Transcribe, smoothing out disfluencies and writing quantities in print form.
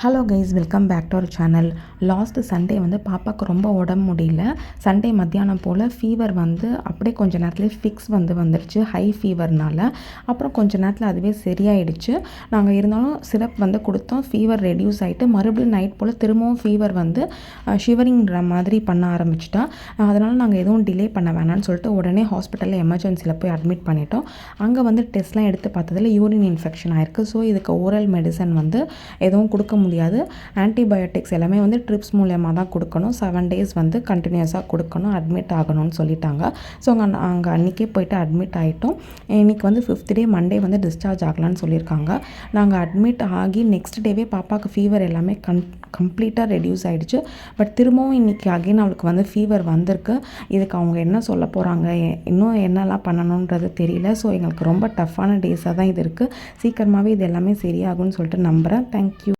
Hello guys, welcome back to our channel. Last Sunday வந்து பாப்பாவுக்கு ரொம்ப உடம்பு முடியல. சண்டே மத்தியானம் போல் ஃபீவர் வந்து அப்படியே கொஞ்ச நேரத்துலேயே ஃபிக்ஸ் வந்துருச்சு, ஹை ஃபீவர்னால். அப்புறம் கொஞ்ச நேரத்தில் அதுவே சரியாயிடுச்சு. நாங்கள் இருந்தாலும் சிரப் வந்து கொடுத்தோம், ஃபீவர் ரெடியூஸ் ஆகிட்டு மறுபடியும் நைட் போல் திரும்பவும் ஃபீவர் வந்து ஷிவரிங்கிற மாதிரி பண்ண ஆரம்பிச்சிட்டா. அதனால் நாங்கள் எதுவும் டிலே பண்ண வேணாம்னு சொல்லிட்டு உடனே ஹாஸ்பிட்டலில் எமர்ஜென்சியில் போய் அட்மிட் பண்ணிட்டோம். அங்கே வந்து டெஸ்ட்லாம் எடுத்து பார்த்ததில் யூரின் இன்ஃபெக்ஷன் ஆயிருக்கு. ஸோ இதுக்கு ஓரல் மெடிசன் வந்து எதுவும் கொடுக்க முடியாது. ஆன்டிபயோட்டிக்ஸ் எல்லாமே வந்து ட்ரிப்ஸ் மூலயமா தான் கொடுக்கணும். 7 days வந்து கண்டினியூஸாக கொடுக்கணும், அட்மிட் ஆகணும்னு சொல்லிட்டாங்க. ஸோ அங்கே அன்றைக்கே போய்ட்டு அட்மிட் ஆகிட்டோம். இன்றைக்கி வந்து 5th day மண்டே வந்து டிஸ்சார்ஜ் ஆகலான்னு சொல்லியிருக்காங்க. நாங்கள் அட்மிட் ஆகி நெக்ஸ்ட் டேவே பாப்பாவுக்கு ஃபீவர் எல்லாமே கம்ப்ளீட்டாக ரெடியூஸ் ஆகிடுச்சு. பட் திரும்பவும் இன்றைக்கி அகைன் அவளுக்கு வந்து ஃபீவர் வந்திருக்கு. இதுக்கு அவங்க என்ன சொல்ல போகிறாங்க, இன்னும் என்னெல்லாம் பண்ணணுன்றது தெரியல. ஸோ எங்களுக்கு ரொம்ப டஃப்பான டேஸாக தான் இது இருக்குது. சீக்கிரமாகவே இது எல்லாமே சரியாகும்னு சொல்லிட்டு நம்புகிறேன். தேங்க்யூ.